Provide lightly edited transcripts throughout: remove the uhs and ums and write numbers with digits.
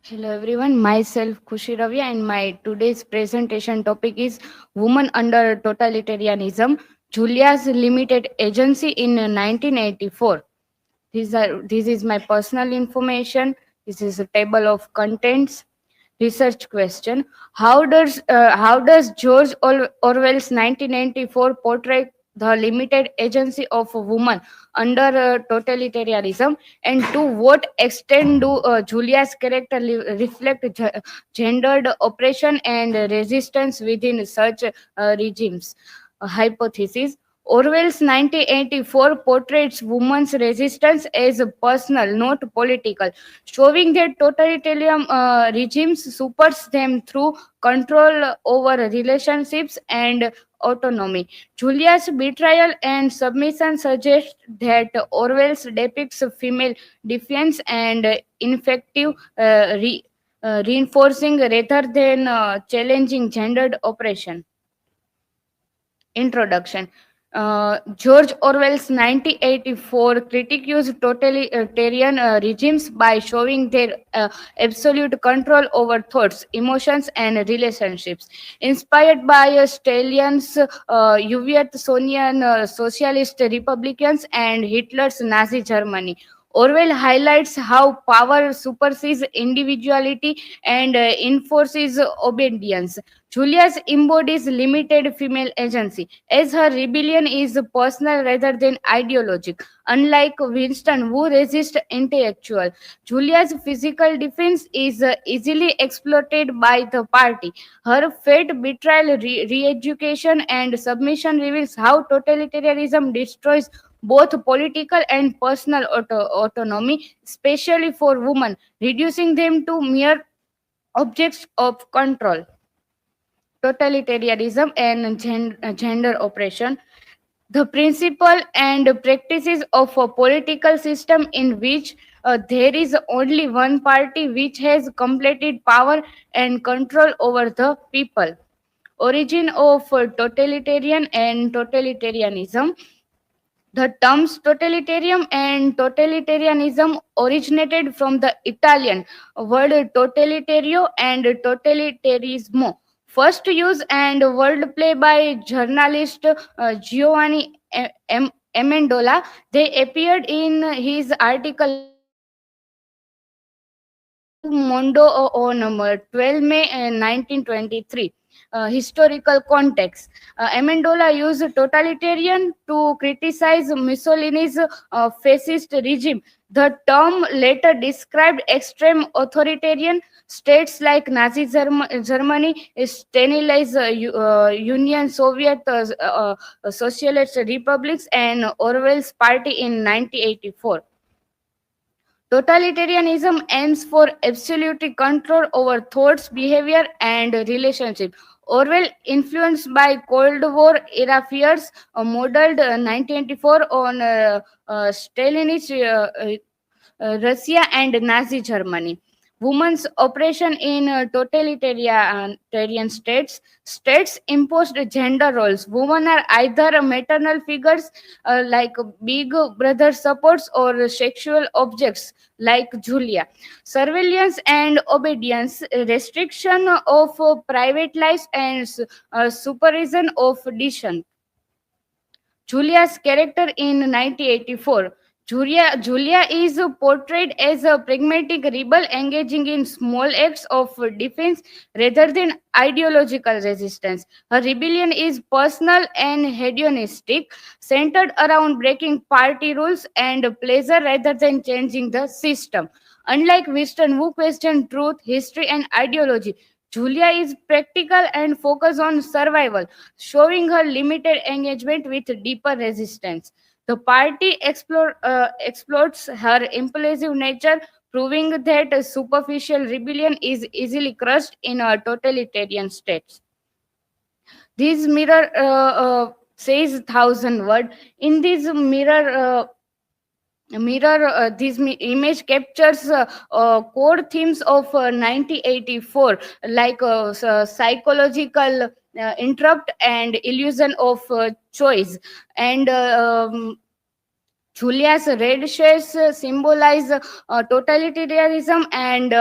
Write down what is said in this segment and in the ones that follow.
Hello everyone, myself Khushi Ravi and my today's presentation topic is Women under Totalitarianism, Julia's Limited Agency in 1984. This is my personal information. This is a table of contents. Research question: How does George Orwell's 1994 portray the limited agency of a woman under totalitarianism, and to what extent do Julia's character reflect gendered oppression and resistance within such regimes? Hypothesis: Orwell's 1984 portrays women's resistance as personal, not political, showing that totalitarian regimes suppress them through control over relationships and autonomy. Julia's betrayal and submission suggest that Orwell's depicts female defiance and effective reinforcing rather than challenging gendered oppression. Introduction. George Orwell's 1984 critiques totalitarian regimes by showing their absolute control over thoughts, emotions, and relationships. Inspired by Stalin's Soviet socialist republicans and Hitler's Nazi Germany, Orwell highlights how power supersedes individuality and enforces obedience. Julius embodies limited female agency, as her rebellion is personal rather than ideological. Unlike Winston, who resists intellectual, Julia's physical defense is easily exploited by the party. Her fate, betrayal, re-education, and submission reveals how totalitarianism destroys both political and personal autonomy, especially for women, reducing them to mere objects of control. Totalitarianism and gender oppression: the principle and practices of a political system in which there is only one party which has completed power and control over the people. Origin of totalitarian and totalitarianism: the terms totalitarian and totalitarianism originated from the Italian word totalitario and totalitarismo, first used and wordplay by journalist Giovanni Amendola. They appeared in his article Il Mondo on 12 May 1923. Historical context: Amendola used totalitarian to criticize Mussolini's fascist regime. The term later described extreme authoritarian states like Nazi Germany, Stalin's Union, Soviet Socialist republics, and Orwell's party in 1984. Totalitarianism aims for absolute control over thoughts, behavior, and relationship. Orwell, influenced by Cold War era fears, modeled 1984 on Stalinist Russia and Nazi Germany. Women's oppression in totalitarian states imposed gender roles. Women are either maternal figures like big brother supports or sexual objects like Julia. Surveillance and obedience, restriction of private lives, and supervision of decision. Julia's character in 1984. Julia is portrayed as a pragmatic rebel engaging in small acts of defense rather than ideological resistance. Her rebellion is personal and hedonistic, centered around breaking party rules and pleasure rather than changing the system. Unlike Winston, who questioned truth, history, and ideology, Julia is practical and focused on survival, showing her limited engagement with deeper resistance. The party exploits her impulsive nature, proving that a superficial rebellion is easily crushed in a totalitarian state. This mirror says thousand word. In this image captures core themes of 1984, like psychological interrupt and illusion of choice, and Julia's red shades symbolize totalitarianism and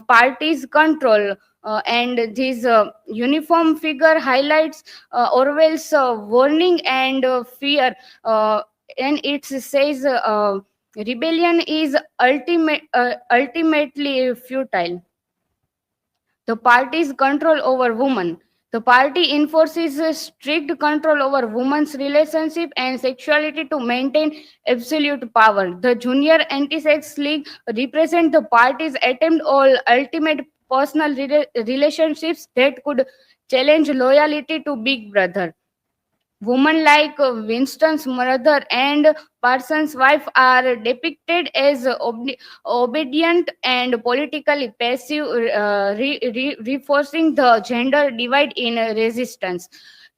parties control. And this uniform figure highlights Orwell's warning and fear. Uh, and it says rebellion is ultimately futile. The party's control over women. The party enforces a strict control over women's relationship and sexuality to maintain absolute power. The Junior Anti-Sex League represent the party's attempt all ultimate personal relationships that could challenge loyalty to Big Brother. Women like Winston's mother and Parsons' wife are depicted as obedient and politically passive, reinforcing the gender divide in resistance.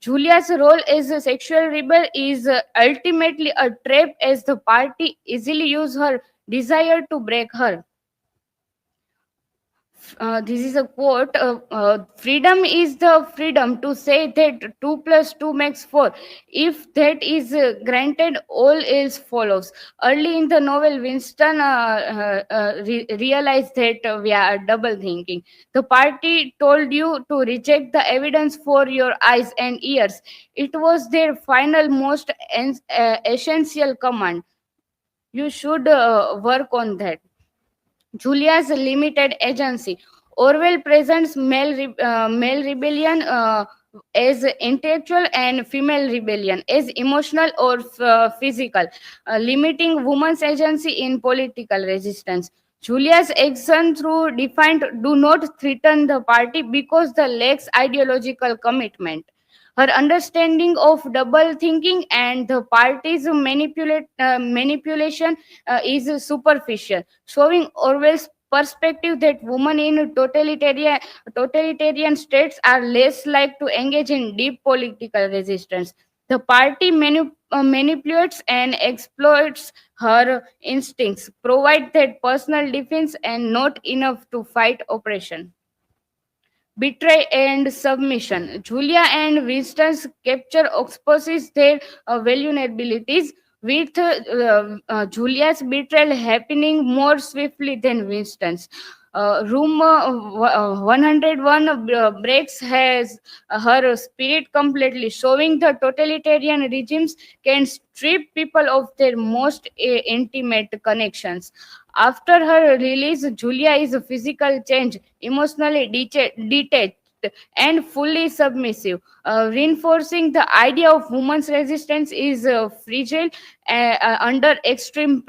Julia's role as a sexual rebel is ultimately a trap as the party easily use her desire to break her. This is a quote. Freedom is the freedom to say that 2 plus 2 makes 4. If that is granted, all else follows. Early in the novel, Winston realized that we are double thinking. The party told you to reject the evidence for your eyes and ears. It was their final, most essential command. You should work on that. Julia's limited agency. Orwell presents male rebellion as intellectual and female rebellion as emotional or physical, limiting women's agency in political resistance. Julia's action through defined do not threaten the party because the lacks ideological commitment. Her understanding of double thinking and the party's manipulation is superficial, showing Orwell's perspective that women in totalitarian states are less likely to engage in deep political resistance. The party manipulates and exploits her instincts, provide that personal defense and not enough to fight oppression. Betray and submission. Julia and Winston's capture exposes their vulnerabilities, with Julia's betrayal happening more swiftly than Winston's. Room 101 breaks has her spirit completely, showing the totalitarian regimes can strip people of their most intimate connections. After her release, Julia is a physical change, emotionally detached and fully submissive, reinforcing the idea of women's resistance is fragile under extreme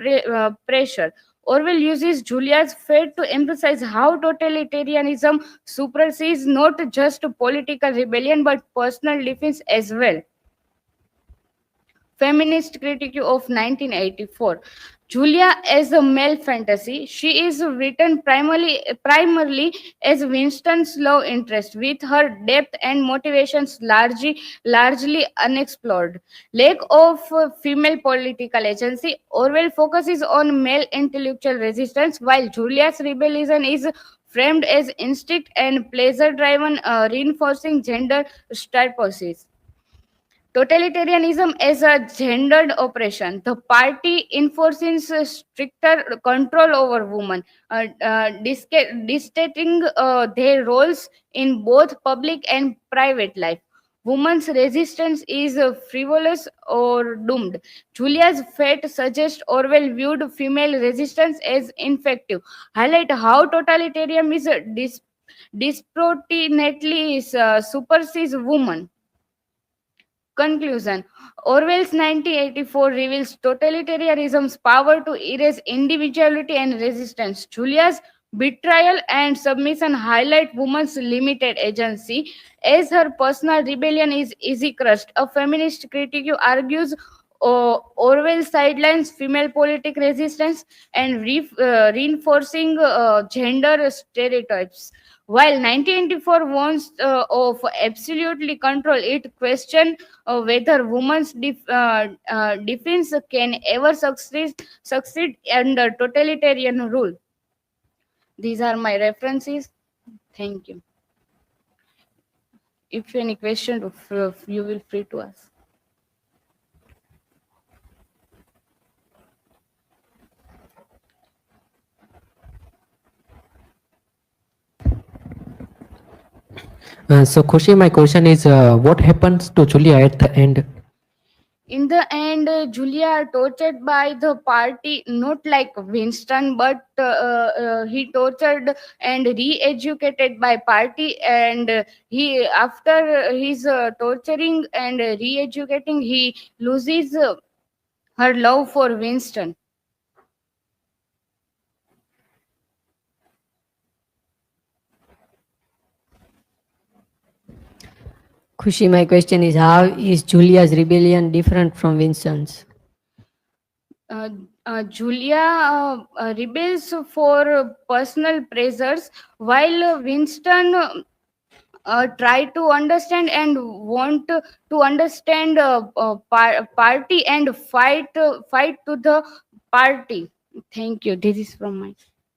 pressure. Orwell uses Julia's fate to emphasize how totalitarianism supersedes not just political rebellion but personal defense as well. Feminist critique of 1984. Julia as a male fantasy, she is written primarily as Winston's love interest, with her depth and motivations largely unexplored. Lack of female political agency, Orwell focuses on male intellectual resistance, while Julia's rebellion is framed as instinct and pleasure-driven, reinforcing gender stereotypes. Totalitarianism is a gendered oppression. The party enforces a stricter control over women, dictating their roles in both public and private life. Women's resistance is frivolous or doomed. Julia's fate suggests Orwell viewed female resistance as ineffective, highlight how totalitarianism is disproportionately supersedes women. Conclusion. Orwell's 1984 reveals totalitarianism's power to erase individuality and resistance. Julia's betrayal and submission highlight women's limited agency as her personal rebellion is easy crushed. A feminist critique argues Orwell sidelines female politic resistance and reinforcing gender stereotypes. While 1984 wants of absolutely control, it questions whether women's defense can ever succeed under totalitarian rule. These are my references. Thank you. If any question, you will free to ask. So Khushi, my question is, what happens to Julia at the end? In the end, Julia tortured by the party, not like Winston, but he tortured and re-educated by party. And he, after his torturing and re-educating, he loses her love for Winston. Khushi, my question is, how is Julia's rebellion different from Winston's? uh, Julia rebels for personal pleasures, while Winston try to understand and want to understand party and fight to the party. Thank you. This is from my.